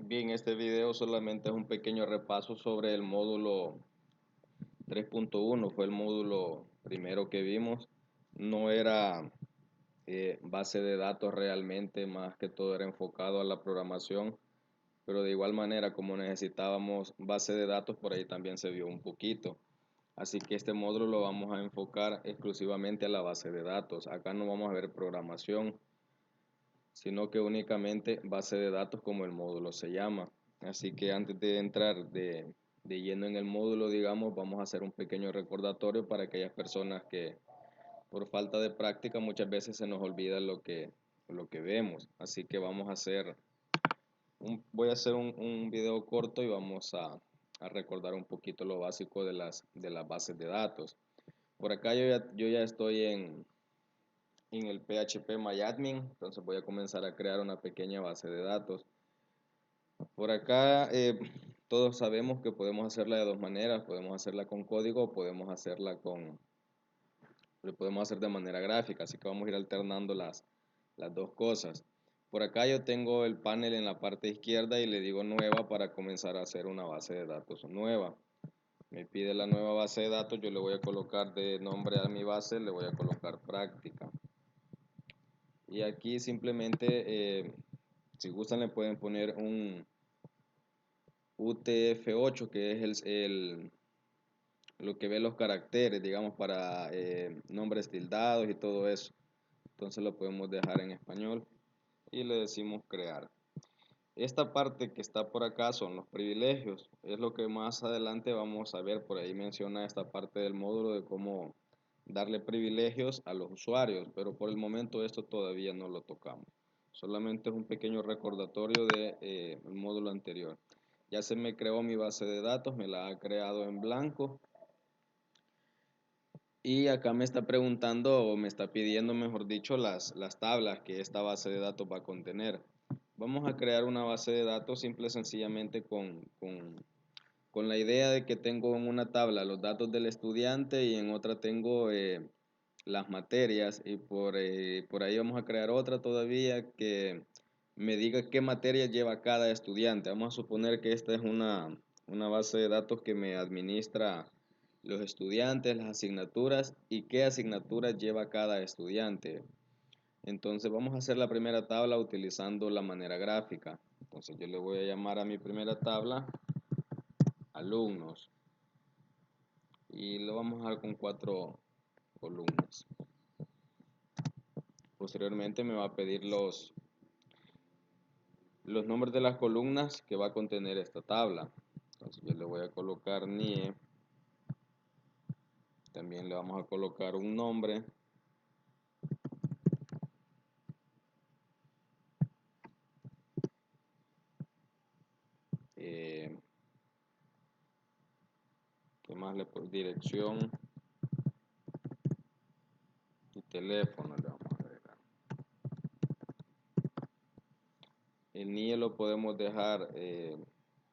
Bien, este video solamente es un pequeño repaso sobre el módulo 3.1, fue el módulo primero que vimos. No era base de datos realmente, más que todo era enfocado a la programación, pero de igual manera como necesitábamos base de datos, por ahí también se vio un poquito. Así que este módulo lo vamos a enfocar exclusivamente a la base de datos. Acá no vamos a ver programación, sino que únicamente base de datos como el módulo se llama. Así que antes de entrar de lleno en el módulo, digamos, vamos a hacer un pequeño recordatorio para aquellas personas que por falta de práctica muchas veces se nos olvida lo que vemos. Así que vamos a hacer, voy a hacer un video corto y vamos a recordar un poquito lo básico de las bases de datos. Por acá yo ya estoy en el PHP MyAdmin, entonces voy a comenzar a crear una pequeña base de datos. Por acá todos sabemos que podemos hacerla de dos maneras, podemos hacerla con código o lo podemos hacer de manera gráfica, así que vamos a ir alternando las dos cosas. Por acá yo tengo el panel en la parte izquierda y le digo nueva para comenzar a hacer una base de datos nueva. Me pide la nueva base de datos, yo le voy a colocar de nombre a mi base, le voy a colocar práctica. Y aquí simplemente, si gustan, le pueden poner un UTF-8, que es lo que ve los caracteres, digamos, para nombres tildados y todo eso. Entonces lo podemos dejar en español y le decimos crear. Esta parte que está por acá son los privilegios. Es lo que más adelante vamos a ver. Por ahí menciona esta parte del módulo de cómo darle privilegios a los usuarios, pero por el momento esto todavía no lo tocamos. Solamente es un pequeño recordatorio del módulo anterior. Ya se me creó mi base de datos, me la ha creado en blanco. Y acá me está preguntando o me está pidiendo, mejor dicho, las tablas que esta base de datos va a contener. Vamos a crear una base de datos simple y sencillamente con la idea de que tengo en una tabla los datos del estudiante y en otra tengo las materias y por ahí vamos a crear otra todavía que me diga qué materias lleva cada estudiante. Vamos a suponer que esta es una base de datos que me administra los estudiantes, las asignaturas y qué asignaturas lleva cada estudiante. Entonces vamos a hacer la primera tabla utilizando la manera gráfica. Entonces yo le voy a llamar a mi primera tabla alumnos y lo vamos a dar con 4 columnas. Posteriormente me va a pedir los nombres de las columnas que va a contener esta tabla. Entonces yo le voy a colocar NIE, también le vamos a colocar un nombre, eh, ¿qué más le pongo? Dirección y teléfono le vamos a agregar. El NIE lo podemos dejar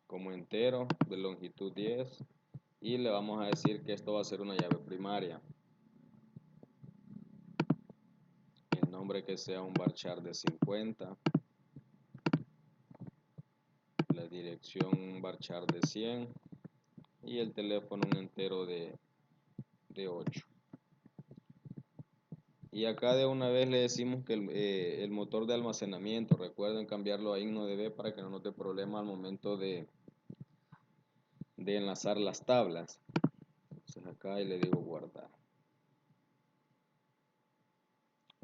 como entero de longitud 10 y le vamos a decir que esto va a ser una llave primaria. El nombre que sea un varchar de 50, la dirección un varchar de 100 y el teléfono un entero de 8. Y acá de una vez le decimos que el motor de almacenamiento, recuerden cambiarlo a INNODB para que no nos dé problema al momento de enlazar las tablas. Entonces acá y le digo guardar.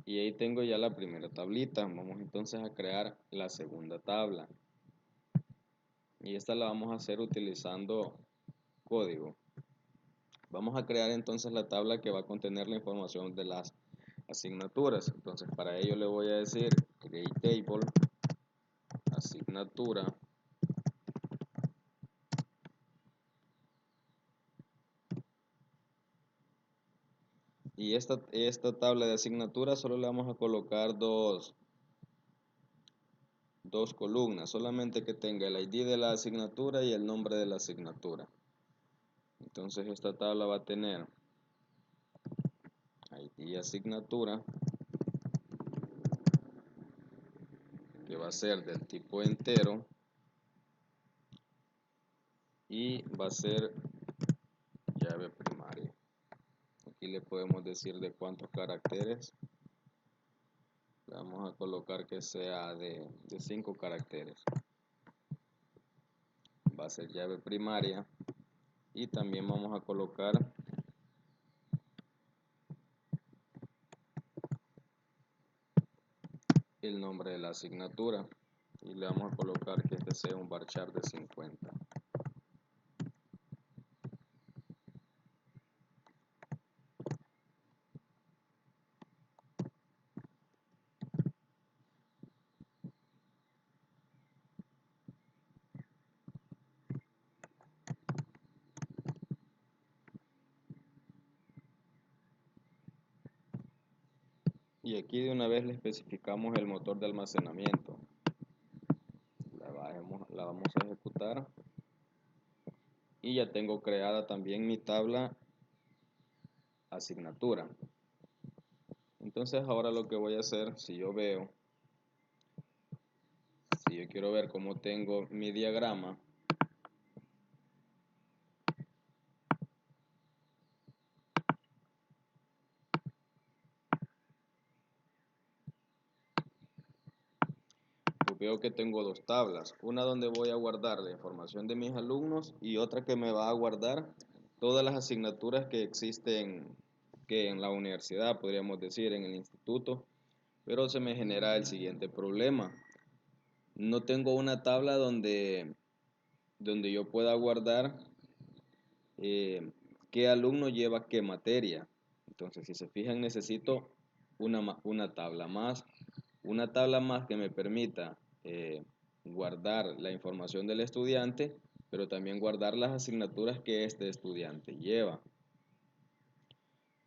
Y ahí tengo ya la primera tablita. Vamos entonces a crear la segunda tabla. Y esta la vamos a hacer utilizando código. Vamos a crear entonces la tabla que va a contener la información de las asignaturas. Entonces para ello le voy a decir create table asignatura y esta tabla de asignaturas solo le vamos a colocar dos columnas, solamente que tenga el ID de la asignatura y el nombre de la asignatura. Entonces esta tabla va a tener ID asignatura, que va a ser del tipo entero, y va a ser llave primaria. Aquí le podemos decir de cuántos caracteres. Le vamos a colocar que sea de 5 caracteres. Va a ser llave primaria y también vamos a colocar el nombre de la asignatura y le vamos a colocar que este sea un varchar de 50. Y aquí de una vez le especificamos el motor de almacenamiento. La vamos a ejecutar y ya tengo creada también mi tabla asignatura. Entonces ahora lo que voy a hacer, si yo quiero ver cómo tengo mi diagrama, pues veo que tengo dos tablas, una donde voy a guardar la información de mis alumnos y otra que me va a guardar todas las asignaturas que existen en la universidad, podríamos decir, en el instituto, pero se me genera el siguiente problema. No tengo una tabla donde yo pueda guardar eh, qué alumno lleva qué materia. Entonces, si se fijan, necesito una tabla más que me permita guardar la información del estudiante, pero también guardar las asignaturas que este estudiante lleva.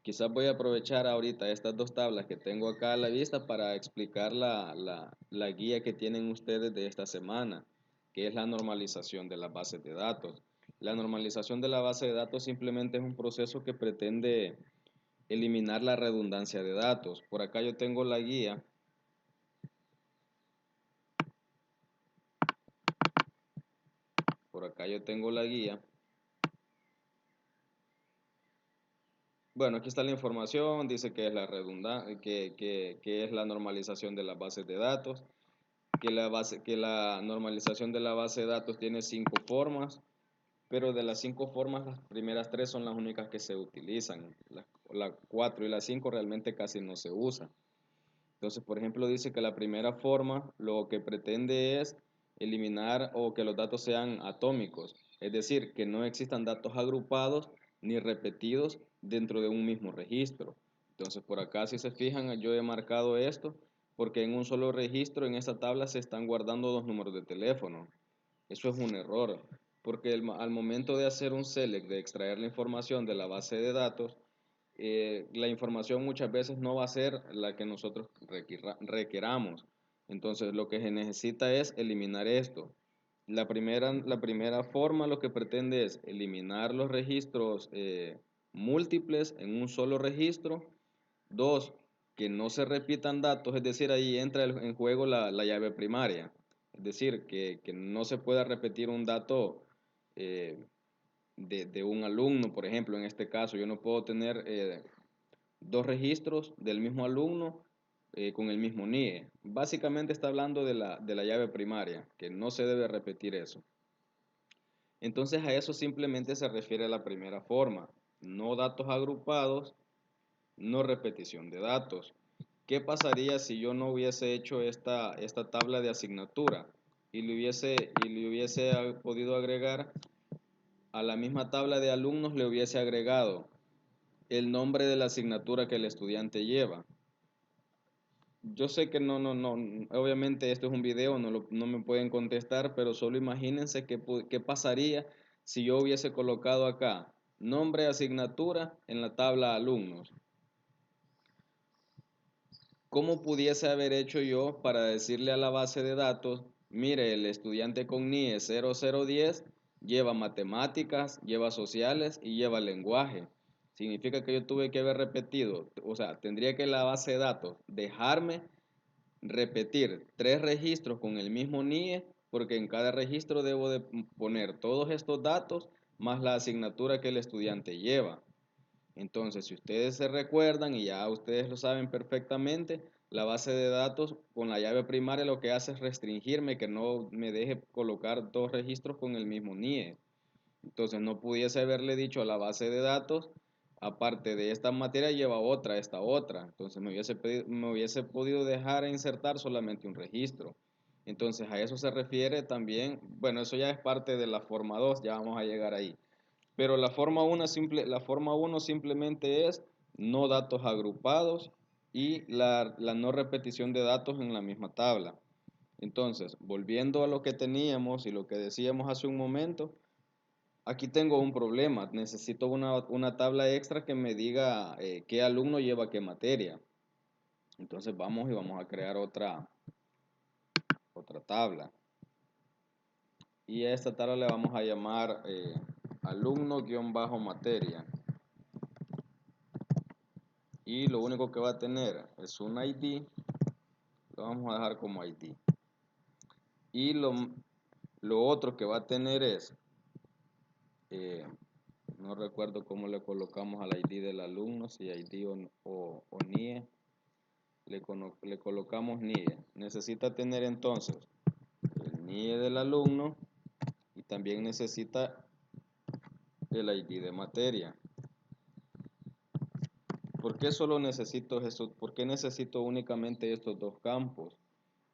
Quizás voy a aprovechar ahorita estas dos tablas que tengo acá a la vista para explicar la guía que tienen ustedes de esta semana, que es la normalización de las bases de datos. La normalización de la base de datos simplemente es un proceso que pretende eliminar la redundancia de datos. Por acá yo tengo la guía. Por acá yo tengo la guía. Bueno, aquí está la información, dice que es la que es la normalización de las bases de datos, que la normalización de la base de datos tiene 5 formas, pero de las 5 formas, las primeras 3 son las únicas que se utilizan. La 4 y la 5 realmente casi no se usan. Entonces, por ejemplo, dice que la primera forma lo que pretende es eliminar o que los datos sean atómicos, es decir, que no existan datos agrupados ni repetidos dentro de un mismo registro. Entonces, por acá, si se fijan, yo he marcado esto porque en un solo registro, en esta tabla, se están guardando dos números de teléfono. Eso es un error, porque al momento de hacer un select, de extraer la información de la base de datos, la información muchas veces no va a ser la que nosotros requeramos. Entonces, lo que se necesita es eliminar esto. La primera forma lo que pretende es eliminar los registros múltiples en un solo registro. Dos, que no se repitan datos, es decir, ahí entra en juego la llave primaria. Es decir, que no se pueda repetir un dato eh, de un alumno, por ejemplo, en este caso, yo no puedo tener dos registros del mismo alumno con el mismo NIE. Básicamente está hablando de la llave primaria, que no se debe repetir eso. Entonces a eso simplemente se refiere la primera forma, no datos agrupados, no repetición de datos. ¿Qué pasaría si yo no hubiese hecho esta tabla de asignatura y le hubiese podido agregar a la misma tabla de alumnos, le hubiese agregado el nombre de la asignatura que el estudiante lleva? Yo sé que no, obviamente esto es un video, no me pueden contestar, pero solo imagínense qué pasaría si yo hubiese colocado acá nombre, asignatura en la tabla alumnos. ¿Cómo pudiese haber hecho yo para decirle a la base de datos, mire, el estudiante con NIE 0010 lleva matemáticas, lleva sociales y lleva lenguaje? Significa que yo tuve que haber repetido, o sea, tendría que la base de datos dejarme repetir 3 registros con el mismo NIE porque en cada registro debo de poner todos estos datos más la asignatura que el estudiante lleva. Entonces, si ustedes se recuerdan y ya ustedes lo saben perfectamente, la base de datos con la llave primaria lo que hace es restringirme, que no me deje colocar dos registros con el mismo NIE. Entonces, no pudiese haberle dicho a la base de datos, aparte de esta materia lleva otra, esta otra. Entonces, me hubiese podido dejar insertar solamente un registro. Entonces, a eso se refiere también, bueno, eso ya es parte de la forma 2, ya vamos a llegar ahí. Pero la forma 1 simplemente es no datos agrupados y la no repetición de datos en la misma tabla. Entonces, volviendo a lo que teníamos y lo que decíamos hace un momento, aquí tengo un problema. Necesito una tabla extra que me diga qué alumno lleva qué materia. Entonces vamos y vamos a crear otra tabla. Y a esta tabla le vamos a llamar alumno-materia. Y lo único que va a tener es un ID, lo vamos a dejar como ID. Y lo otro que va a tener es, no recuerdo cómo le colocamos al ID del alumno, si ID o NIE, le colocamos NIE. Necesita tener entonces el NIE del alumno y también necesita el ID de materia. ¿Por qué solo necesito eso? ¿Por qué necesito únicamente estos dos campos?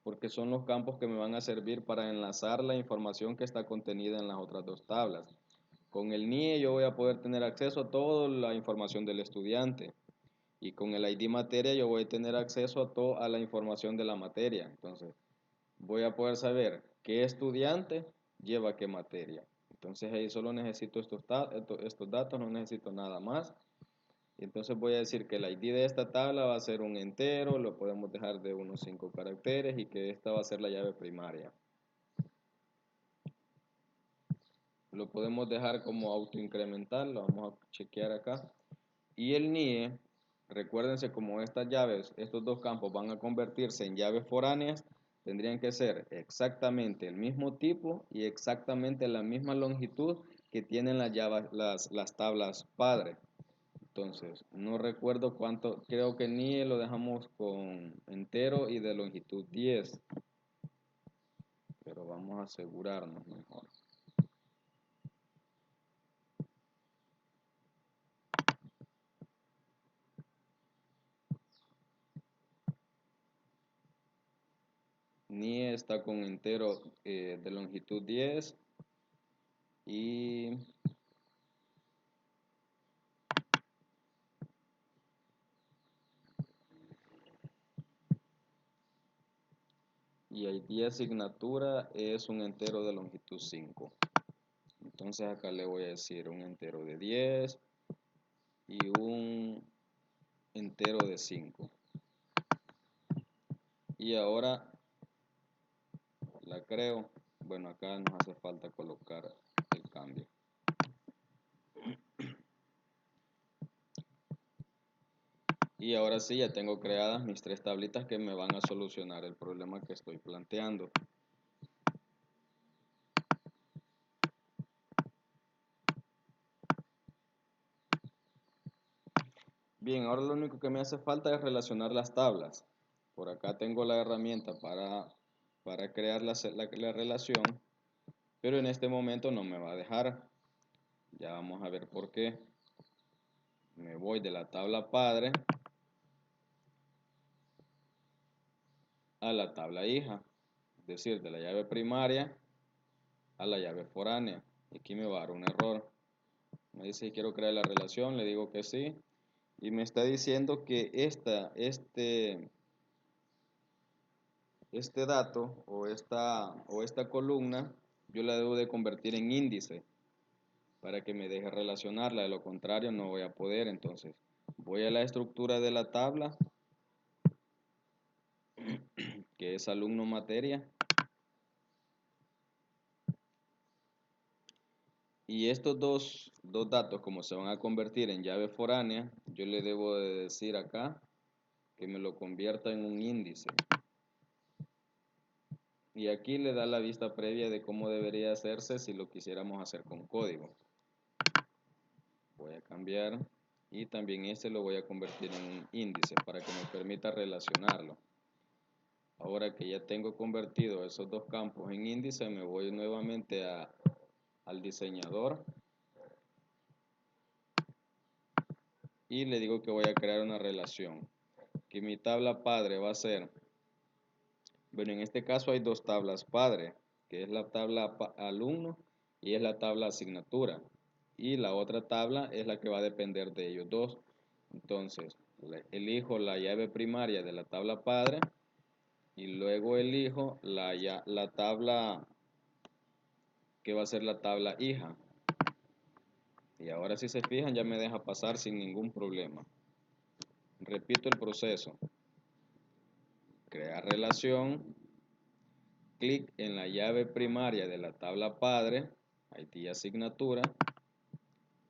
Porque son los campos que me van a servir para enlazar la información que está contenida en las otras dos tablas. Con el NIE yo voy a poder tener acceso a toda la información del estudiante y con el ID materia yo voy a tener acceso a toda la información de la materia. Entonces voy a poder saber qué estudiante lleva qué materia. Entonces ahí solo necesito estos datos, no necesito nada más. Y entonces voy a decir que el ID de esta tabla va a ser un entero, lo podemos dejar de unos 5 caracteres y que esta va a ser la llave primaria. Lo podemos dejar como autoincremental, lo vamos a chequear acá. Y el NIE, recuérdense como estas llaves, estos dos campos van a convertirse en llaves foráneas, tendrían que ser exactamente el mismo tipo y exactamente la misma longitud que tienen las tablas padre. Entonces, no recuerdo cuánto, creo que NIE lo dejamos con entero y de longitud 10, pero vamos a asegurarnos mejor. NIE está con entero de longitud 10 y ID asignatura es un entero de longitud 5. Entonces acá le voy a decir un entero de 10 y un entero de 5. Y ahora la creo. Bueno, acá nos hace falta colocar el cambio. Y ahora sí, ya tengo creadas mis tres tablitas que me van a solucionar el problema que estoy planteando. Bien, ahora lo único que me hace falta es relacionar las tablas. Por acá tengo la herramienta para crear la relación, pero en este momento no me va a dejar. Ya vamos a ver por qué. Me voy de la tabla padre a la tabla hija, es decir, de la llave primaria a la llave foránea. Y aquí me va a dar un error. Me dice que quiero crear la relación, le digo que sí. Y me está diciendo que este dato o esta columna yo la debo de convertir en índice para que me deje relacionarla, de lo contrario no voy a poder. Entonces voy a la estructura de la tabla, que es alumno materia, y estos dos datos como se van a convertir en llave foránea, yo le debo de decir acá que me lo convierta en un índice. Y aquí le da la vista previa de cómo debería hacerse si lo quisiéramos hacer con código. Voy a cambiar y también este lo voy a convertir en un índice para que me permita relacionarlo. Ahora que ya tengo convertido esos dos campos en índice, me voy nuevamente al diseñador y le digo que voy a crear una relación. Que mi tabla padre va a ser, bueno, en este caso hay dos tablas padre, que es la tabla alumno y es la tabla asignatura. Y la otra tabla es la que va a depender de ellos dos. Entonces, elijo la llave primaria de la tabla padre y luego elijo la tabla que va a ser la tabla hija. Y ahora si se fijan ya me deja pasar sin ningún problema. Repito el proceso. Crear relación, clic en la llave primaria de la tabla padre, ID asignatura.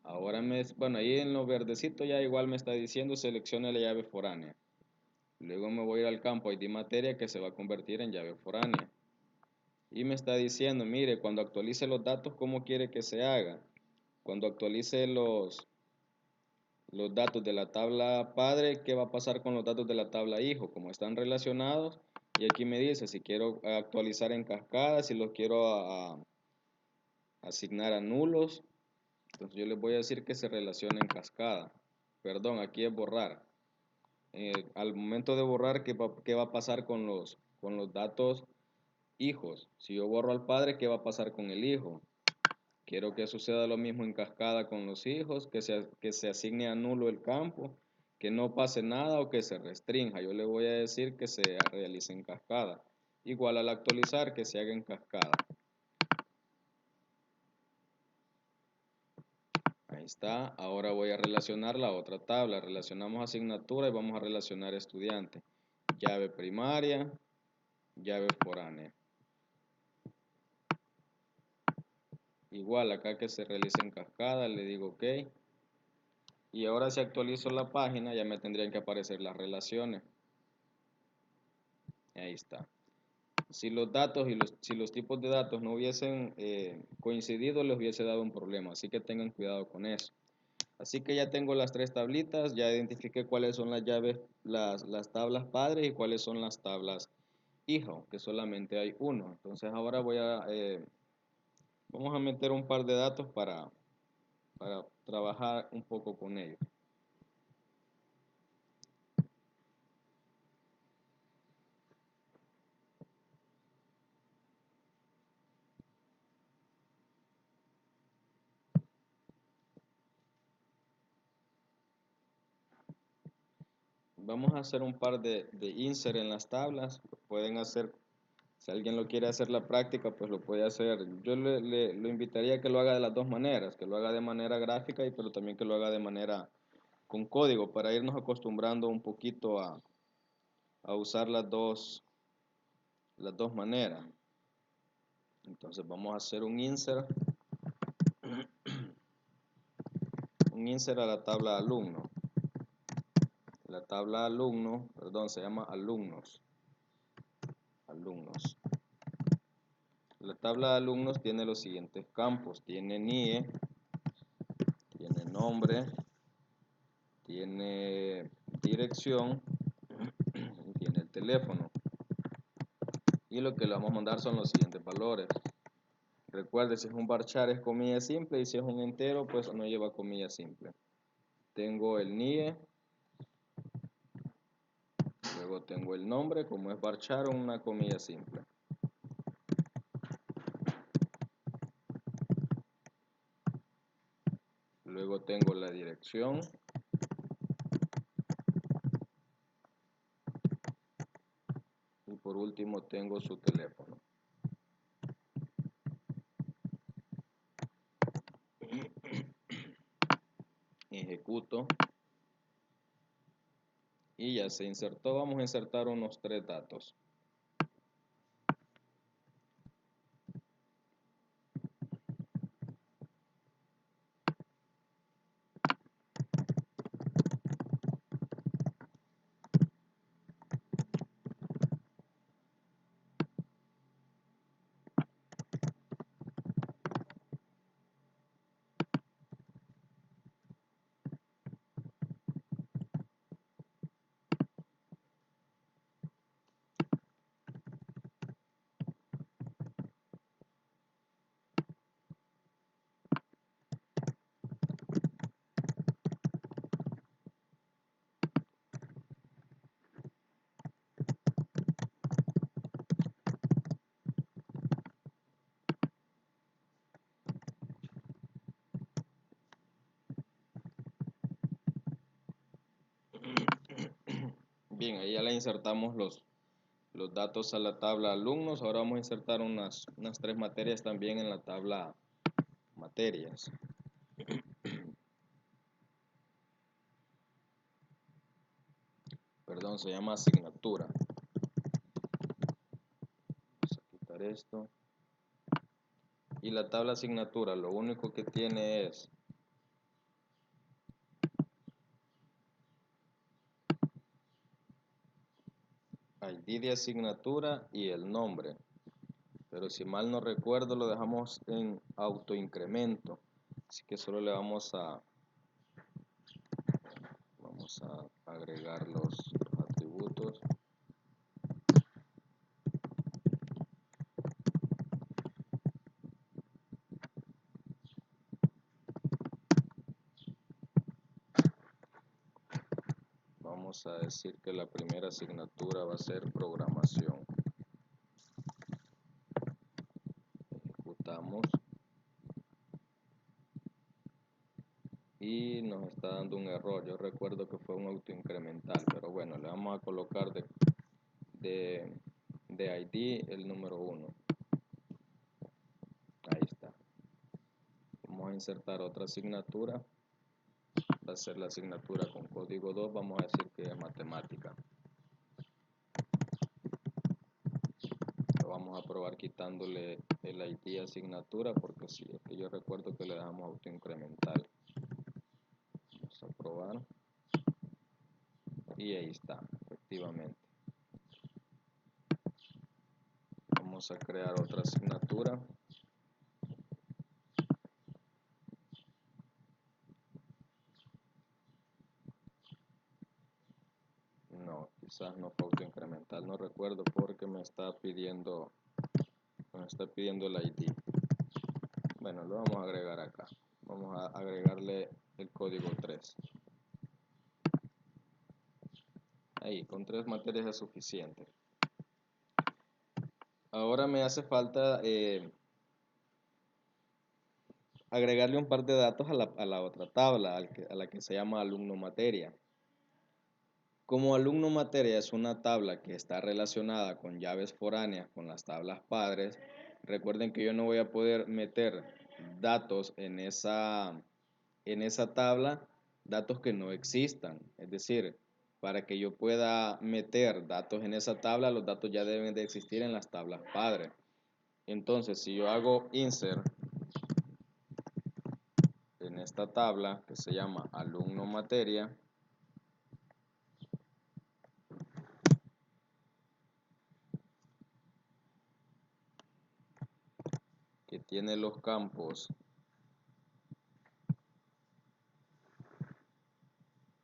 Ahora bueno, ahí en lo verdecito ya igual me está diciendo seleccione la llave foránea. Luego me voy a ir al campo ID materia que se va a convertir en llave foránea. Y me está diciendo, mire, cuando actualice los datos, ¿cómo quiere que se haga? Cuando actualice los datos de la tabla padre, ¿qué va a pasar con los datos de la tabla hijo? Como están relacionados, y aquí me dice si quiero actualizar en cascada, si los quiero asignar a nulos, entonces yo les voy a decir que se relacione en cascada. Perdón, aquí es borrar. Al momento de borrar, ¿qué va a pasar con los datos hijos? Si yo borro al padre, ¿qué va a pasar con el hijo? Quiero que suceda lo mismo en cascada con los hijos, que se asigne a nulo el campo, que no pase nada o que se restrinja. Yo le voy a decir que se realice en cascada. Igual al actualizar, que se haga en cascada. Ahí está. Ahora voy a relacionar la otra tabla. Relacionamos asignatura y vamos a relacionar estudiante. Llave primaria, llave foránea. Igual acá que se realice en cascada, le digo OK. Y ahora si actualizo la página ya me tendrían que aparecer las relaciones. Ahí está. Si los datos y si los tipos de datos no hubiesen coincidido, les hubiese dado un problema. Así que tengan cuidado con eso. Así que ya tengo las tres tablitas, ya identifiqué cuáles son las llaves, las tablas padres y cuáles son las tablas hijo, que solamente hay uno. Entonces ahora vamos a meter un par de datos para trabajar un poco con ellos. Vamos a hacer un par de insert en las tablas. Pueden hacer, si alguien lo quiere hacer la práctica, pues lo puede hacer. Yo lo invitaría a que lo haga de las dos maneras, que lo haga de manera gráfica, pero también que lo haga de manera con código, para irnos acostumbrando un poquito a usar las dos maneras. Entonces vamos a hacer un insert a la tabla alumno. La tabla alumno, perdón, se llama alumnos. Alumnos. La tabla de alumnos tiene los siguientes campos. Tiene NIE, tiene nombre, tiene dirección y tiene el teléfono. Y lo que le vamos a mandar son los siguientes valores. Recuerde, si es un varchar es comilla simple y si es un entero, pues no lleva comilla simple. Tengo el NIE, luego tengo el nombre, como es varchar, una comilla simple. Luego tengo la dirección. Y por último tengo su teléfono. Ejecuto. Y ya se insertó. Vamos a insertar unos 3 datos. Bien, ahí ya le insertamos los datos a la tabla alumnos. Ahora vamos a insertar unas 3 materias también en la tabla materias. Perdón, se llama asignatura. Vamos a quitar esto. Y la tabla asignatura, lo único que tiene es ID de asignatura y el nombre. Pero si mal no recuerdo, lo dejamos en autoincremento. Así que solo le vamos a agregar los atributos. Vamos a decir que la primera asignatura va a ser programación. Ejecutamos. Y nos está dando un error. Yo recuerdo que fue un autoincremental, pero bueno, le vamos a colocar de ID el número 1. Ahí está. Vamos a insertar otra asignatura. Va a ser la asignatura con código 2. Vamos a decir que es matemática. Lo vamos a probar quitándole el ID asignatura, porque sí, es que yo recuerdo que le dejamos autoincremental. Vamos a probar. Y ahí está, efectivamente. Vamos a crear otra asignatura. No, quizás no fue autoincremental, no recuerdo porque me está pidiendo el ID. Bueno, lo vamos a agregar acá. Vamos a agregarle el código 3. Ahí, con 3 materias es suficiente. Ahora me hace falta agregarle un par de datos a la otra tabla, a la que se llama alumno materia. Como alumno materia es una tabla que está relacionada con llaves foráneas, con las tablas padres, recuerden que yo no voy a poder meter datos en esa tabla, datos que no existan. Es decir, para que yo pueda meter datos en esa tabla, los datos ya deben de existir en las tablas padres. Entonces, si yo hago insert en esta tabla que se llama alumno materia, que tiene los campos,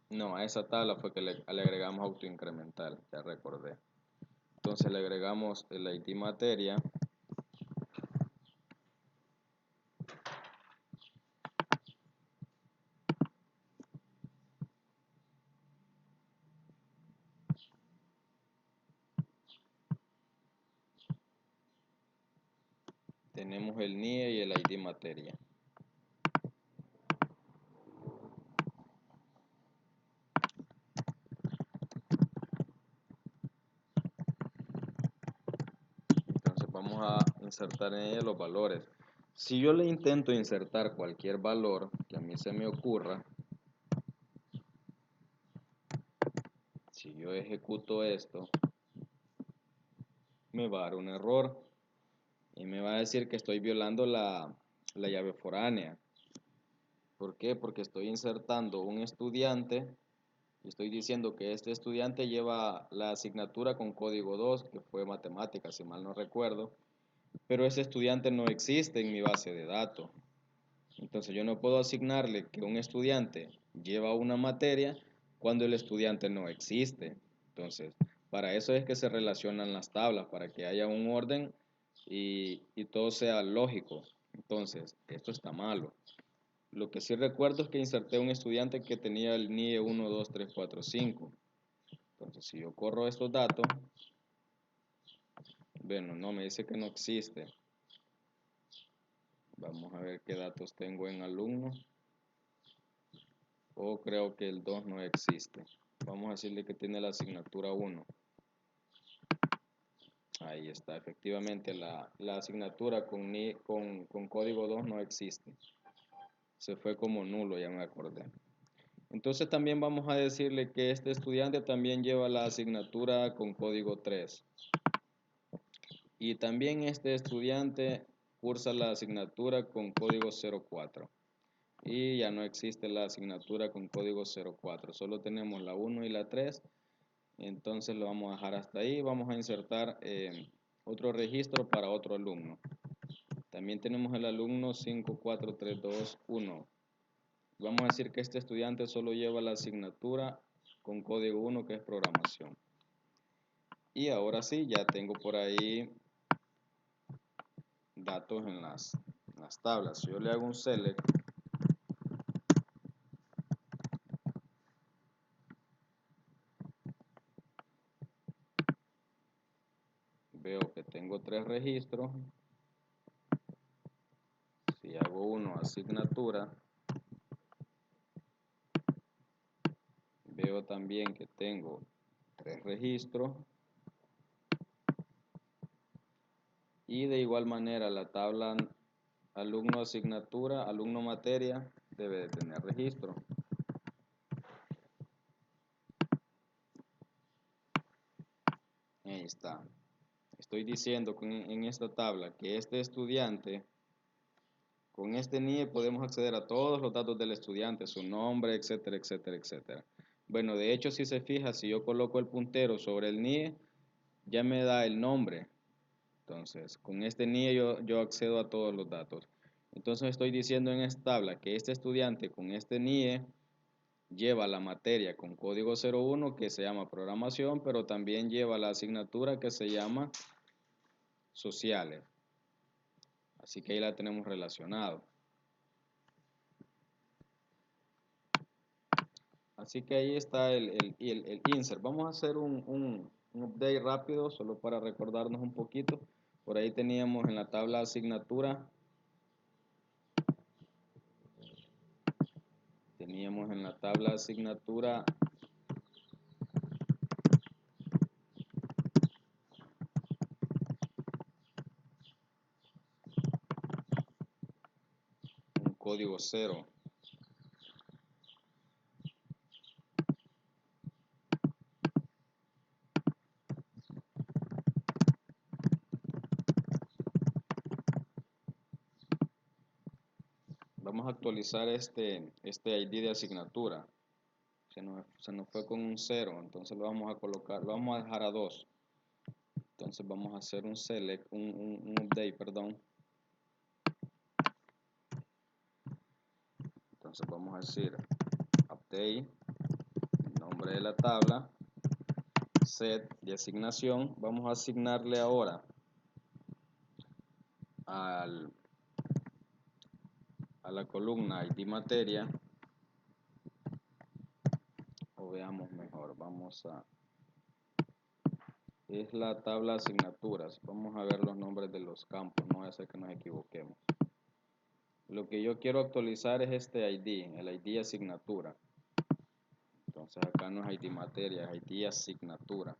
no, a esa tabla fue que le agregamos autoincremental, ya recordé. Entonces le agregamos el ID materia, tenemos el NIE y el ID materia. Entonces vamos a insertar en ella los valores. Si yo le intento insertar cualquier valor que a mí se me ocurra, si yo ejecuto esto, me va a dar un error y me va a decir que estoy violando la llave foránea. ¿Por qué? Porque estoy insertando un estudiante y estoy diciendo que este estudiante lleva la asignatura con código 2, que fue matemáticas, si mal no recuerdo, pero ese estudiante no existe en mi base de datos. Entonces yo no puedo asignarle que un estudiante lleva una materia cuando el estudiante no existe. Entonces, para eso es que se relacionan las tablas, para que haya un orden y todo sea lógico. Entonces, esto está malo. Lo que sí recuerdo es que inserté un estudiante que tenía el NIE 1, 2, 3, 4, 5. Entonces, si yo corro estos datos, bueno, no, me dice que no existe. Vamos a ver qué datos tengo en alumno. O creo que el 2 no existe. Vamos a decirle que tiene la asignatura 1. Ahí está, efectivamente la asignatura con código 2 no existe. Se fue como nulo, ya me acordé. Entonces también vamos a decirle que este estudiante también lleva la asignatura con código 3. Y también este estudiante cursa la asignatura con código 04. Y ya no existe la asignatura con código 04. Solo tenemos la 1 y la 3. Entonces lo vamos a dejar hasta ahí. Vamos a insertar otro registro para otro alumno. También tenemos el alumno 54321. Vamos a decir que este estudiante solo lleva la asignatura con código 1, que es programación. Y ahora sí, ya tengo por ahí datos en las tablas. Si yo le hago un select, veo que tengo 3 registros. Si hago uno asignatura, veo también que tengo 3 registros. Y de igual manera la tabla alumno asignatura, alumno materia debe de tener registro. Ahí está. Estoy diciendo en esta tabla que este estudiante, con este NIE podemos acceder a todos los datos del estudiante, su nombre, etcétera, etcétera, etcétera. Bueno, de hecho, si se fija, si yo coloco el puntero sobre el NIE, ya me da el nombre. Entonces, con este NIE yo accedo a todos los datos. Entonces, estoy diciendo en esta tabla que este estudiante con este NIE lleva la materia con código 01 que se llama programación, pero también lleva la asignatura que se llama sociales. Así que ahí la tenemos relacionado. Así que ahí está el insert. Vamos a hacer un update rápido, solo para recordarnos un poquito. Por ahí teníamos en la tabla asignatura, un código 0. Vamos a actualizar este ID de asignatura. Se nos fue con un 0, entonces lo vamos a colocar, lo vamos a dejar a 2. Entonces vamos a hacer un select, un update, perdón. Entonces vamos a decir update, nombre de la tabla, set de asignación. Vamos a asignarle ahora a la columna ID materia, o veamos mejor, es la tabla asignaturas. Vamos a ver los nombres de los campos, no hace que nos equivoquemos. Lo que yo quiero actualizar es este ID, el ID asignatura. Entonces acá no es ID materia, es ID asignatura.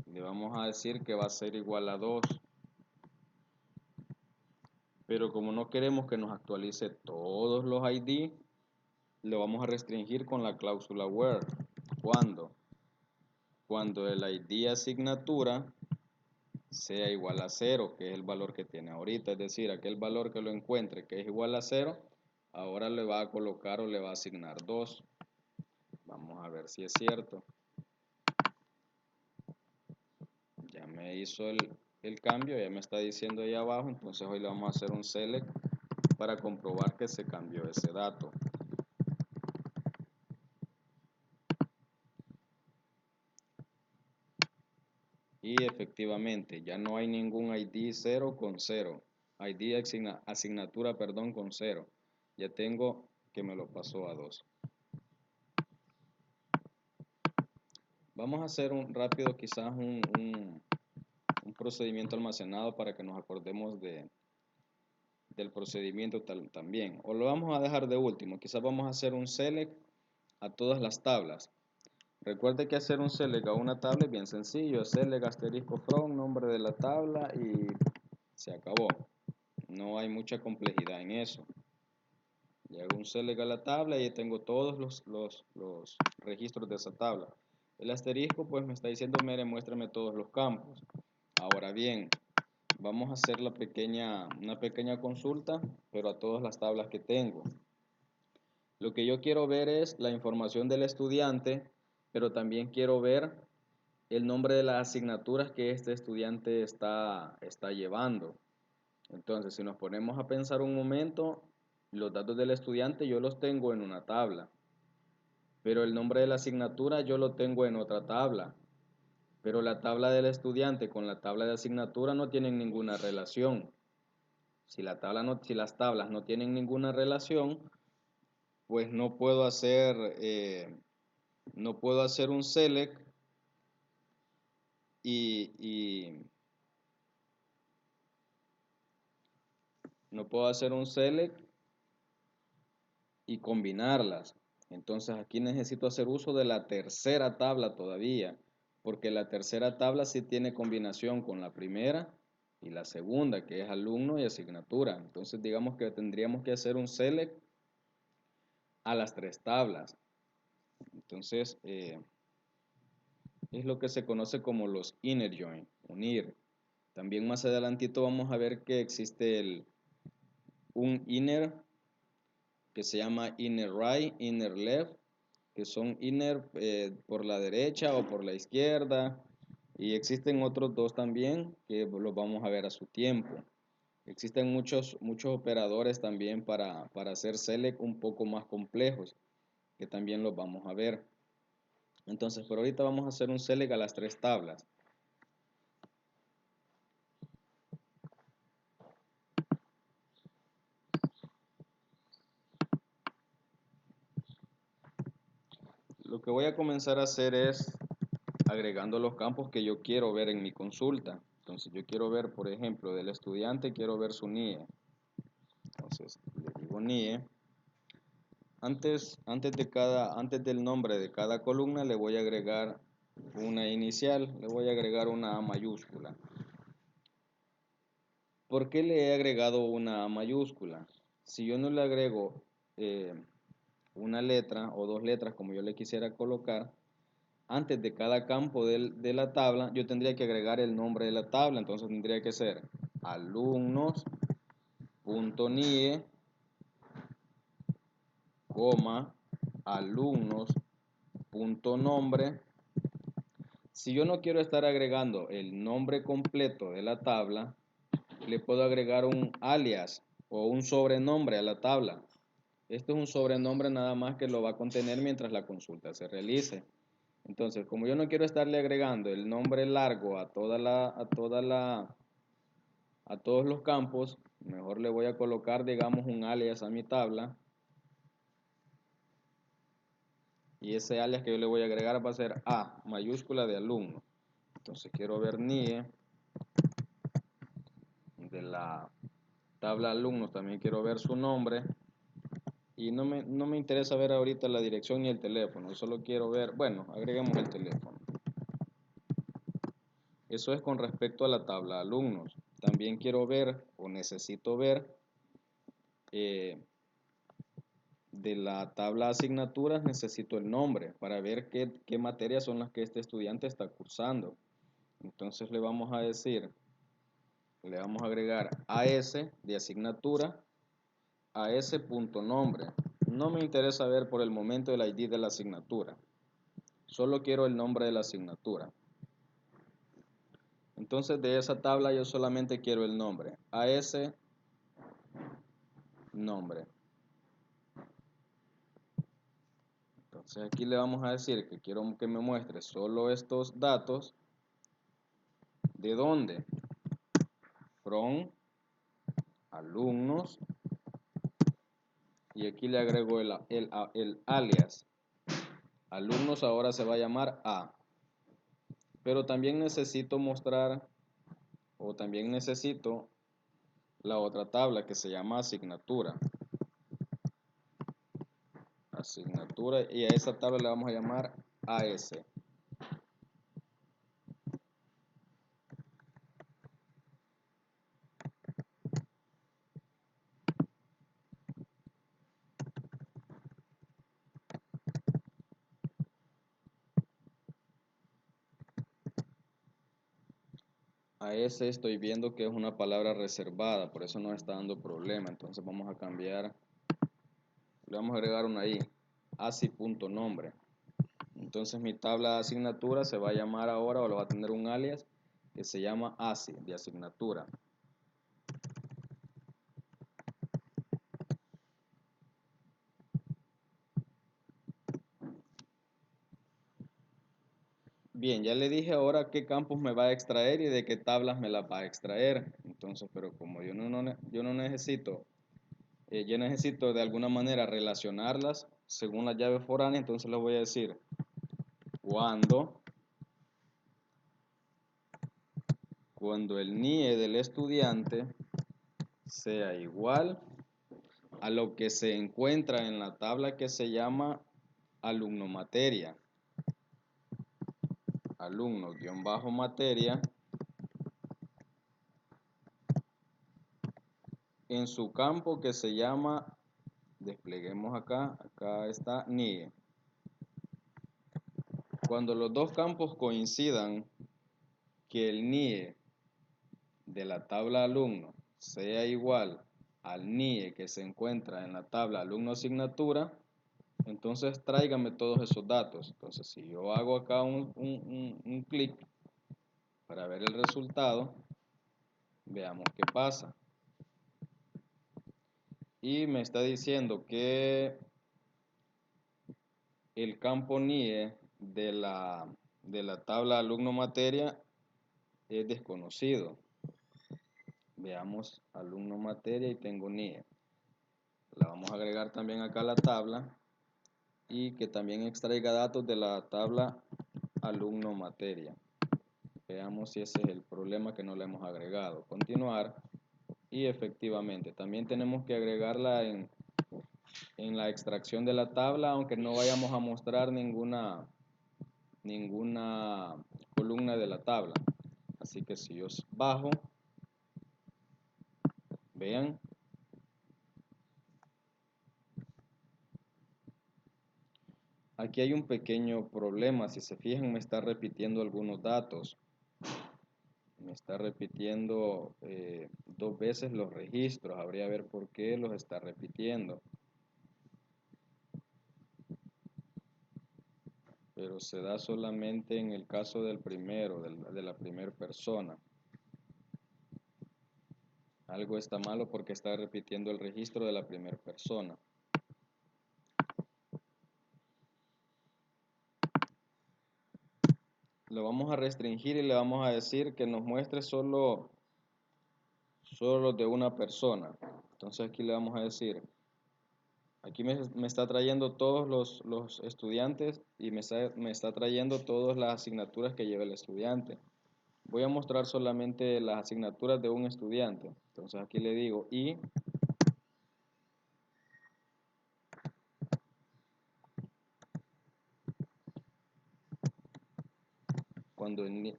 Le vamos a decir que va a ser igual a 2. Pero como no queremos que nos actualice todos los ID, lo vamos a restringir con la cláusula where. ¿Cuándo? Cuando el ID asignatura sea igual a 0, que es el valor que tiene ahorita. Es decir, aquel valor que lo encuentre que es igual a 0, ahora le va a colocar o le va a asignar 2. Vamos a ver si es cierto. Ya me hizo el cambio, ya me está diciendo ahí abajo, entonces hoy le vamos a hacer un select para comprobar que se cambió ese dato. Y efectivamente, ya no hay ningún ID 0 con 0. ID asignatura, perdón, con 0. Ya tengo que me lo pasó a 2. Vamos a hacer un rápido, quizás un procedimiento almacenado para que nos acordemos del procedimiento también. O lo vamos a dejar de último. Quizás vamos a hacer un select a todas las tablas. Recuerde que hacer un select a una tabla es bien sencillo. Select asterisco from, nombre de la tabla y se acabó. No hay mucha complejidad en eso. Le hago un select a la tabla y tengo todos los registros de esa tabla. El asterisco pues me está diciendo, mire, muéstrame todos los campos. Ahora bien, vamos a hacer una pequeña consulta, pero a todas las tablas que tengo. Lo que yo quiero ver es la información del estudiante, pero también quiero ver el nombre de las asignaturas que este estudiante está llevando. Entonces, si nos ponemos a pensar un momento, los datos del estudiante yo los tengo en una tabla, pero el nombre de la asignatura yo lo tengo en otra tabla. Pero la tabla del estudiante con la tabla de asignatura no tienen ninguna relación. Si las tablas no tienen ninguna relación, pues no puedo hacer un select y no puedo hacer un select y combinarlas. Entonces aquí necesito hacer uso de la tercera tabla todavía, porque la tercera tabla sí tiene combinación con la primera y la segunda, que es alumno y asignatura. Entonces digamos que tendríamos que hacer un select a las tres tablas. Entonces es lo que se conoce como los inner join, unir. También más adelantito vamos a ver que existe un inner que se llama inner right, inner left, que son inner por la derecha o por la izquierda, y existen otros dos también que los vamos a ver a su tiempo. Existen muchos operadores también para hacer select un poco más complejos, que también los vamos a ver. Entonces, por ahorita vamos a hacer un select a las tres tablas. Lo que voy a comenzar a hacer es agregando los campos que yo quiero ver en mi consulta. Entonces yo quiero ver, por ejemplo, del estudiante, quiero ver su NIE. Entonces le digo NIE. Antes del nombre de cada columna le voy a agregar una inicial, le voy a agregar una A mayúscula. ¿Por qué le he agregado una A mayúscula? Si yo no le agrego una letra o dos letras como yo le quisiera colocar, antes de cada campo de la tabla, yo tendría que agregar el nombre de la tabla. Entonces tendría que ser alumnos.nie, alumnos.nombre. Si yo no quiero estar agregando el nombre completo de la tabla, le puedo agregar un alias o un sobrenombre a la tabla. Esto es un sobrenombre nada más que lo va a contener mientras la consulta se realice. Entonces, como yo no quiero estarle agregando el nombre largo a todos los campos, mejor le voy a colocar, digamos, un alias a mi tabla. Y ese alias que yo le voy a agregar va a ser A mayúscula de alumno. Entonces quiero ver NIE de la tabla alumnos, también quiero ver su nombre. Y no me interesa ver ahorita la dirección ni el teléfono, solo quiero ver, bueno, agreguemos el teléfono. Eso es con respecto a la tabla alumnos. También quiero ver o necesito ver de la tabla asignaturas, necesito el nombre para ver qué materias son las que este estudiante está cursando. Entonces le vamos a agregar AS de asignatura, AS.nombre. No me interesa ver por el momento el ID de la asignatura. Solo quiero el nombre de la asignatura. Entonces de esa tabla yo solamente quiero el nombre. AS nombre. Entonces aquí le vamos a decir que quiero que me muestre solo estos datos. ¿De dónde? From alumnos. Y aquí le agrego el alias. Alumnos ahora se va a llamar A. Pero también necesito mostrar o también necesito la otra tabla que se llama asignatura. asignatura, y a esa tabla le vamos a llamar AS. A ese estoy viendo que es una palabra reservada, por eso nos está dando problema. Entonces vamos a cambiar, le vamos a agregar una I, ASI.nombre. Entonces mi tabla de asignatura se va a llamar ahora, o lo va a tener un alias que se llama ASI, de asignatura. Bien, ya le dije ahora qué campos me va a extraer y de qué tablas me las va a extraer. Entonces, pero como yo no necesito, yo necesito de alguna manera relacionarlas según la llave foránea, entonces le voy a decir cuando el NIE del estudiante sea igual a lo que se encuentra en la tabla que se llama alumno materia. Alumno-materia en su campo que se llama, despleguemos acá está NIE. Cuando los dos campos coincidan que el NIE de la tabla alumno sea igual al NIE que se encuentra en la tabla alumno asignatura, entonces tráigame todos esos datos. Entonces si yo hago acá un clic para ver el resultado, veamos qué pasa. Y me está diciendo que el campo NIE de la tabla alumno materia es desconocido. Veamos alumno materia y tengo NIE. La vamos a agregar también acá a la tabla y que también extraiga datos de la tabla alumno materia. Veamos si ese es el problema que no le hemos agregado. Continuar y efectivamente también tenemos que agregarla en la extracción de la tabla, aunque no vayamos a mostrar ninguna columna de la tabla. Así que si yo bajo, vean, aquí hay un pequeño problema. Si se fijan, me está repitiendo algunos datos. Me está repitiendo dos veces los registros. Habría que ver por qué los está repitiendo. Pero se da solamente en el caso del primero, de la primera persona. Algo está malo porque está repitiendo el registro de la primera persona. Lo vamos a restringir y le vamos a decir que nos muestre solo de una persona. Entonces aquí le vamos a decir, aquí me está trayendo todos los estudiantes y me está trayendo todas las asignaturas que lleva el estudiante. Voy a mostrar solamente las asignaturas de un estudiante. Entonces aquí le digo y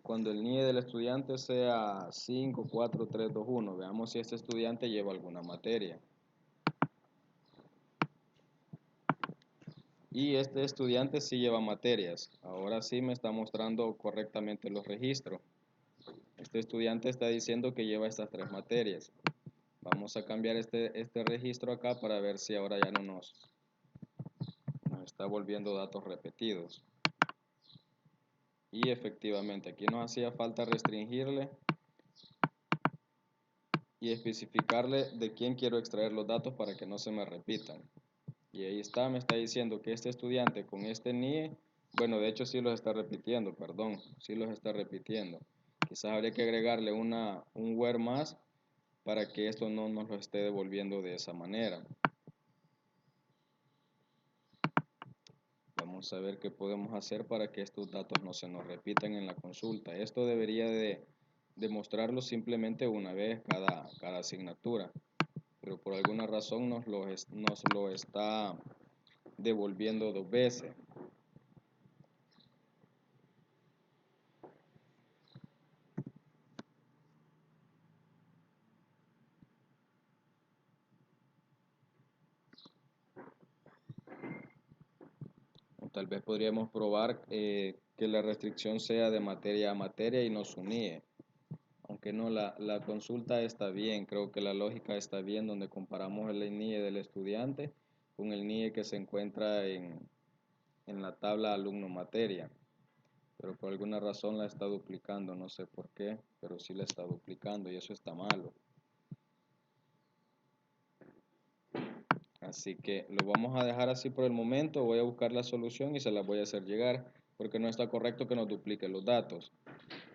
cuando el NIE del estudiante sea 5, 4, 3, 2, 1, veamos si este estudiante lleva alguna materia. Y este estudiante sí lleva materias. Ahora sí me está mostrando correctamente los registros. Este estudiante está diciendo que lleva estas 3 materias. Vamos a cambiar este registro acá para ver si ahora ya no nos está volviendo datos repetidos. Y efectivamente, aquí nos hacía falta restringirle y especificarle de quién quiero extraer los datos para que no se me repitan. Y ahí está, me está diciendo que este estudiante con este NIE, bueno, de hecho sí los está repitiendo, perdón, sí los está repitiendo. Quizás habría que agregarle un where más para que esto no nos lo esté devolviendo de esa manera. Vamos a ver qué podemos hacer para que estos datos no se nos repitan en la consulta. Esto debería de demostrarlo simplemente una vez cada asignatura, pero por alguna razón nos lo está devolviendo dos veces. O tal vez podríamos probar que la restricción sea de materia a materia y no su NIE. Aunque no, la consulta está bien, creo que la lógica está bien, donde comparamos el NIE del estudiante con el NIE que se encuentra en la tabla alumno materia. Pero por alguna razón la está duplicando, no sé por qué, pero sí la está duplicando y eso está malo. Así que lo vamos a dejar así por el momento, voy a buscar la solución y se la voy a hacer llegar, porque no está correcto que nos duplique los datos.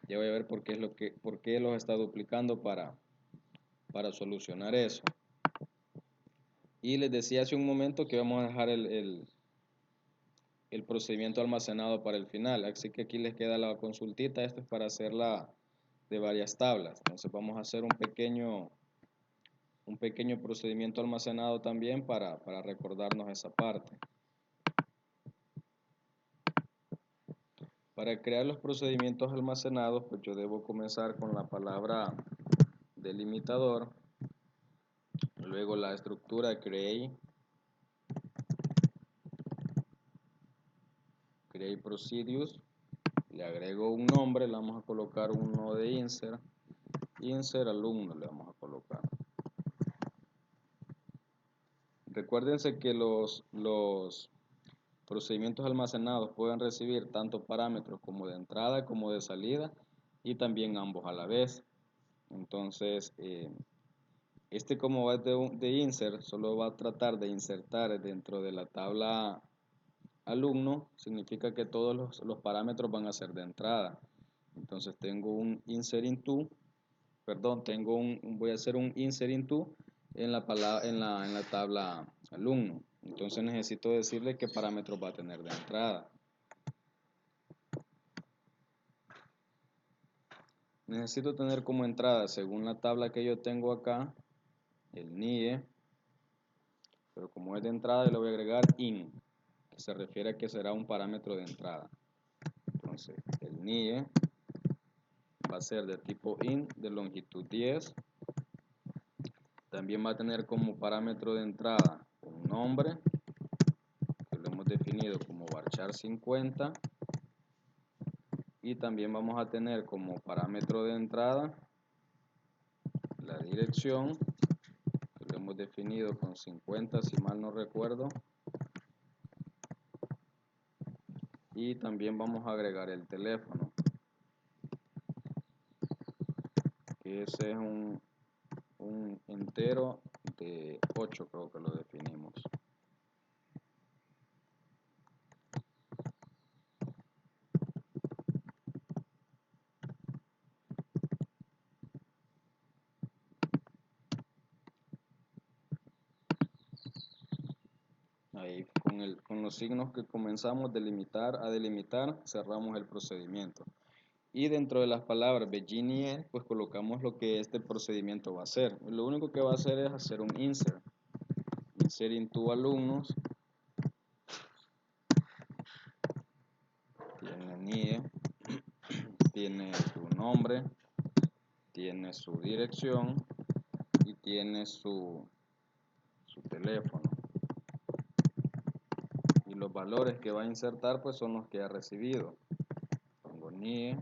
Ya voy a ver por qué, por qué los está duplicando para solucionar eso. Y les decía hace un momento que vamos a dejar el procedimiento almacenado para el final, así que aquí les queda la consultita, esto es para hacerla de varias tablas. Entonces vamos a hacer un pequeño procedimiento almacenado también para recordarnos esa parte. Para crear los procedimientos almacenados, pues yo debo comenzar con la palabra delimitador, luego la estructura create procedures, le agrego un nombre, le vamos a colocar uno de insert alumno le vamos a colocar. Recuérdense que los procedimientos almacenados pueden recibir tanto parámetros como de entrada como de salida y también ambos a la vez. Entonces, este como va de insert, solo va a tratar de insertar dentro de la tabla alumno, significa que todos los parámetros van a ser de entrada. Entonces tengo un insert into, perdón, voy a hacer un insert into en la tabla alumno. Entonces necesito decirle qué parámetros va a tener de entrada. Necesito tener como entrada, según la tabla que yo tengo acá, el NIE, pero como es de entrada yo le voy a agregar in, que se refiere a que será un parámetro de entrada. Entonces, el NIE va a ser de tipo int, de longitud 10. También va a tener como parámetro de entrada un nombre, que lo hemos definido como varchar 50. Y también vamos a tener como parámetro de entrada la dirección, que lo hemos definido con 50 si mal no recuerdo. Y también vamos a agregar el teléfono, que ese es un entero de 8, creo que lo definimos. Ahí con los signos que comenzamos a delimitar, cerramos el procedimiento. Y dentro de las palabras Virginie, pues colocamos lo que este procedimiento va a hacer. Lo único que va a hacer es hacer un insert into alumnos, tiene NIE, tiene su nombre, tiene su dirección y tiene su teléfono. Y los valores que va a insertar pues son los que ha recibido. Pongo NIE,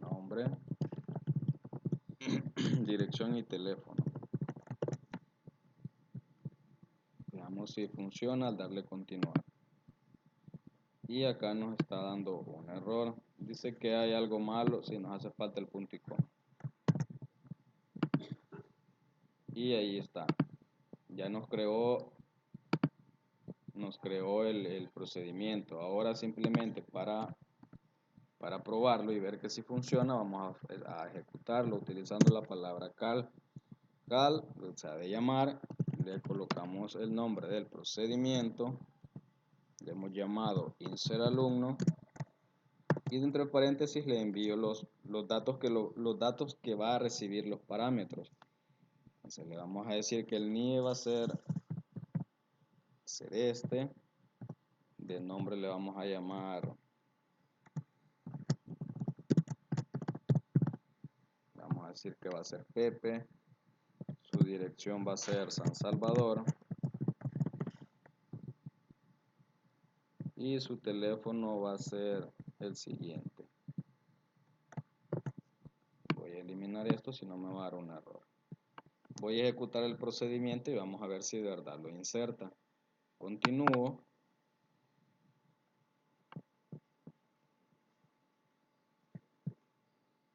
nombre, dirección y teléfono. Veamos si funciona al darle continuar. Y acá nos está dando un error. Dice que hay algo malo, si nos hace falta el punto y coma. Y ahí está. Ya nos creó el procedimiento. Ahora simplemente para probarlo y ver que si funciona, vamos a ejecutarlo utilizando la palabra cal, o sea, de llamar, le colocamos el nombre del procedimiento, le hemos llamado insert alumno y dentro de paréntesis le envío los datos que va a recibir los parámetros. Entonces le vamos a decir que el NIE va a ser ser este. De nombre le vamos a llamar, vamos a decir que va a ser Pepe. Su dirección va a ser San Salvador. Y su teléfono va a ser el siguiente. Voy a eliminar esto, si no me va a dar un error. Voy a ejecutar el procedimiento y vamos a ver si de verdad lo inserta. Continúo.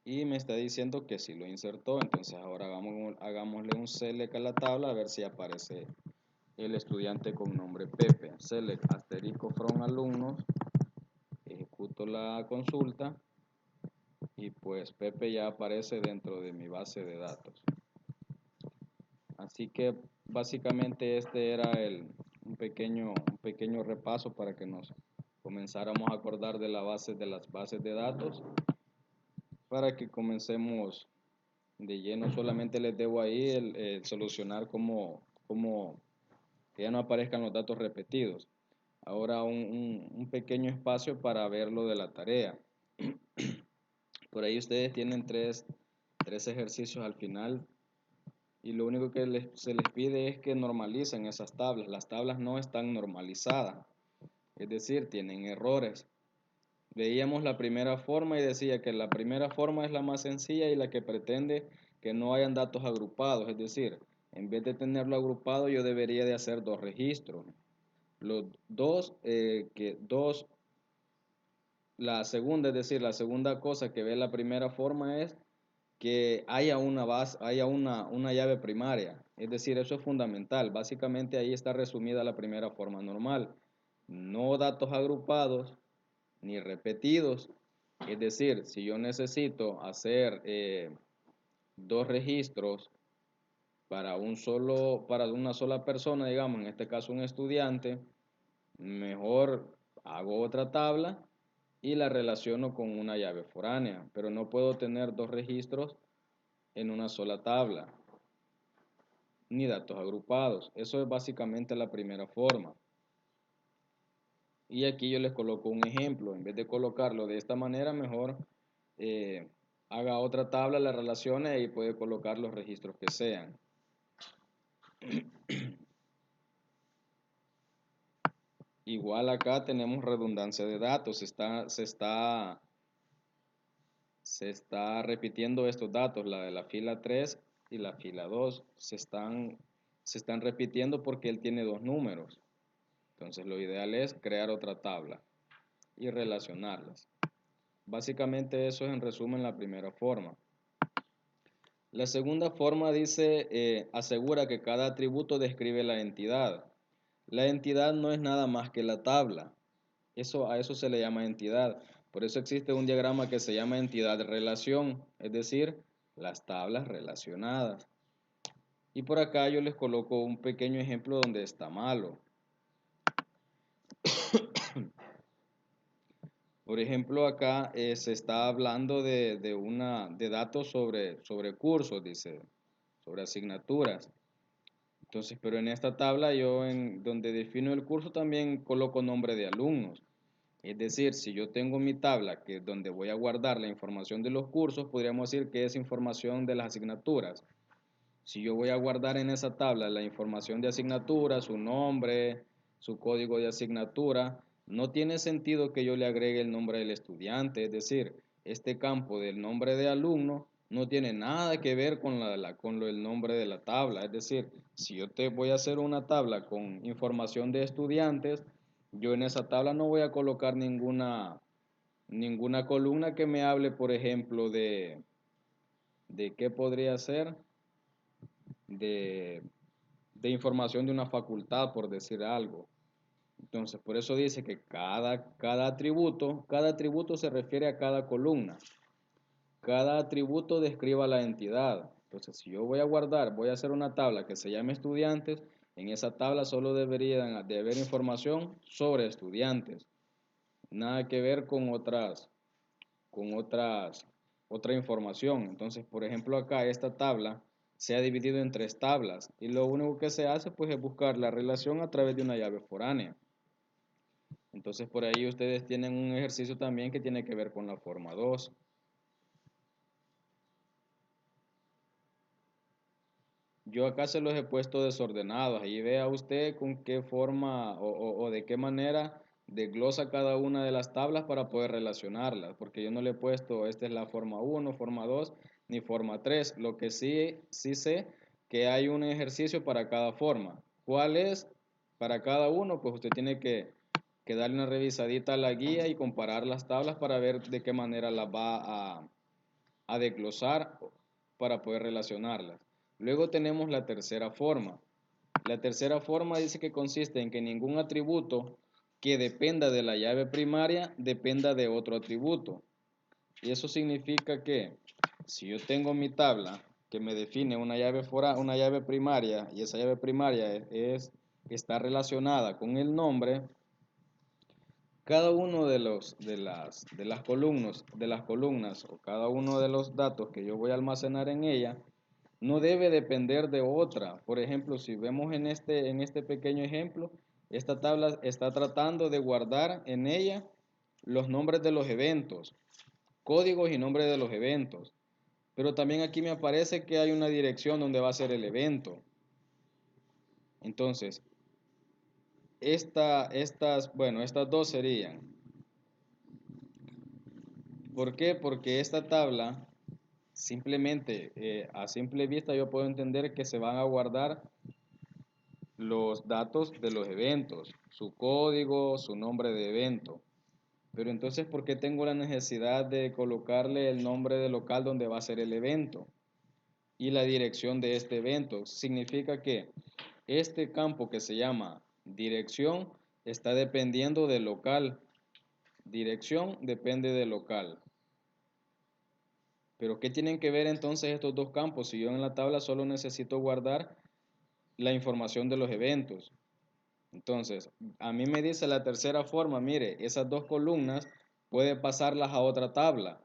Y me está diciendo que sí lo insertó. Entonces ahora hagámosle un select a la tabla a ver si aparece el estudiante con nombre Pepe. Select asterisco from alumnos. Ejecuto la consulta. Y pues Pepe ya aparece dentro de mi base de datos. Así que básicamente este era un pequeño repaso para que nos comenzáramos a acordar de las bases de datos, para que comencemos de lleno. Solamente les debo ahí el solucionar como que ya no aparezcan los datos repetidos. Ahora un pequeño espacio para ver lo de la tarea. Por ahí ustedes tienen tres ejercicios al final. Y lo único que se les pide es que normalicen esas tablas. Las tablas no están normalizadas, es decir, tienen errores. Veíamos la primera forma y decía que la primera forma es la más sencilla y la que pretende que no hayan datos agrupados. Es decir, en vez de tenerlo agrupado, yo debería de hacer dos registros. Los dos, la segunda, es decir, la segunda cosa que ve la primera forma es que haya una base, haya una llave primaria. Es decir, eso es fundamental. Básicamente ahí está resumida la primera forma normal. No datos agrupados ni repetidos. Es decir, si yo necesito hacer dos registros para para una sola persona, digamos, en este caso un estudiante, mejor hago otra tabla y la relaciono con una llave foránea, pero no puedo tener dos registros en una sola tabla, ni datos agrupados. Eso es básicamente la primera forma. Y aquí yo les coloco un ejemplo. En vez de colocarlo de esta manera, mejor haga otra tabla, la relacione y puede colocar los registros que sean. Igual acá tenemos redundancia de datos. Se está repitiendo estos datos, la de la fila 3 y la fila 2. Se están repitiendo porque él tiene dos números. Entonces lo ideal es crear otra tabla y relacionarlas. Básicamente eso es en resumen la primera forma. La segunda forma dice, asegura que cada atributo describe la entidad. La entidad no es nada más que la tabla. A eso se le llama entidad. Por eso existe un diagrama que se llama entidad de relación, es decir, las tablas relacionadas. Y por acá yo les coloco un pequeño ejemplo donde está malo. Por ejemplo, acá se está hablando de datos sobre cursos, dice, sobre asignaturas. Entonces, pero en esta tabla yo donde defino el curso también coloco nombre de alumnos. Es decir, si yo tengo mi tabla que donde voy a guardar la información de los cursos, podríamos decir que es información de las asignaturas. Si yo voy a guardar en esa tabla la información de asignatura, su nombre, su código de asignatura, no tiene sentido que yo le agregue el nombre del estudiante. Es decir, este campo del nombre de alumno no tiene nada que ver con el nombre de la tabla. Es decir, si yo te voy a hacer una tabla con información de estudiantes, yo en esa tabla no voy a colocar ninguna columna que me hable, por ejemplo, de qué podría ser, de, de información de una facultad, por decir algo. Entonces, por eso dice que cada atributo se refiere a cada columna. Cada atributo describa la entidad. Entonces, si yo voy a hacer una tabla que se llame estudiantes, en esa tabla solo debería de haber información sobre estudiantes. Nada que ver con otra información. Entonces, por ejemplo, acá esta tabla se ha dividido en 3 tablas y lo único que se hace pues es buscar la relación a través de una llave foránea. Entonces por ahí ustedes tienen un ejercicio también que tiene que ver con la forma 2. Yo acá se los he puesto desordenados. Ahí vea usted con qué forma o de qué manera desglosa cada una de las tablas para poder relacionarlas. Porque yo no le he puesto, esta es la forma 1, forma 2, ni forma 3. Lo que sí sé que hay un ejercicio para cada forma. ¿Cuál es? Para cada uno, pues usted tiene que darle una revisadita a la guía y comparar las tablas para ver de qué manera las va a desglosar para poder relacionarlas. Luego tenemos la tercera forma. La tercera forma dice que consiste en que ningún atributo que dependa de la llave primaria dependa de otro atributo. Y eso significa que si yo tengo mi tabla que me define una llave primaria y esa llave primaria está relacionada con el nombre, cada uno de las columnas o cada uno de los datos que yo voy a almacenar en ella no debe depender de otra. Por ejemplo, si vemos en este pequeño ejemplo, esta tabla está tratando de guardar en ella los nombres de los eventos, códigos y nombres de los eventos. Pero también aquí me aparece que hay una dirección donde va a ser el evento. Entonces, estas dos serían. ¿Por qué? Porque esta tabla, simplemente, a simple vista yo puedo entender que se van a guardar los datos de los eventos, su código, su nombre de evento. Pero entonces, ¿por qué tengo la necesidad de colocarle el nombre del local donde va a ser el evento y la dirección de este evento? Significa que este campo que se llama dirección está dependiendo del local. Dirección depende del local. Pero ¿qué tienen que ver entonces estos dos campos? Si yo en la tabla solo necesito guardar la información de los eventos. Entonces, a mí me dice la tercera forma, mire, esas dos columnas puede pasarlas a otra tabla.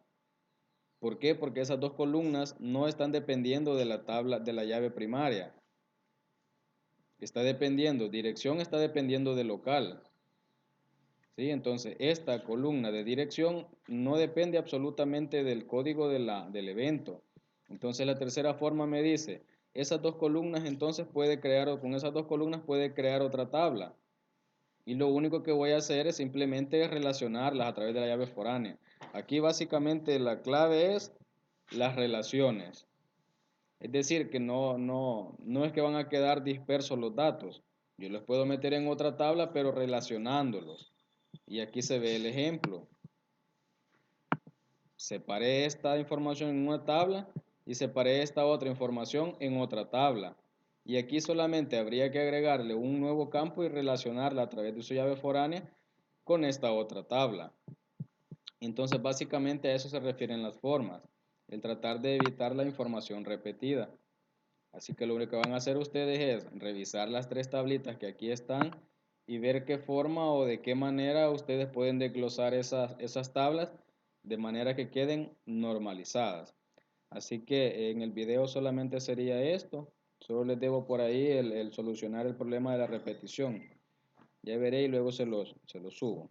¿Por qué? Porque esas dos columnas no están dependiendo de la tabla de la llave primaria. Está dependiendo, dirección está dependiendo del local. ¿Sí? Entonces, esta columna de dirección no depende absolutamente del código del evento. Entonces, la tercera forma me dice, esas dos columnas entonces con esas dos columnas puede crear otra tabla. Y lo único que voy a hacer es simplemente relacionarlas a través de la llave foránea. Aquí básicamente la clave es las relaciones. Es decir, que no es que van a quedar dispersos los datos. Yo los puedo meter en otra tabla, pero relacionándolos. Y aquí se ve el ejemplo. Separé esta información en una tabla y separé esta otra información en otra tabla. Y aquí solamente habría que agregarle un nuevo campo y relacionarla a través de su llave foránea con esta otra tabla. Entonces, básicamente a eso se refieren las formas, el tratar de evitar la información repetida. Así que lo único que van a hacer ustedes es revisar las 3 tablitas que aquí están y ver qué forma o de qué manera ustedes pueden desglosar esas tablas de manera que queden normalizadas. Así que en el video solamente sería esto. Solo les debo por ahí el solucionar el problema de la repetición. Ya veré y luego se los subo.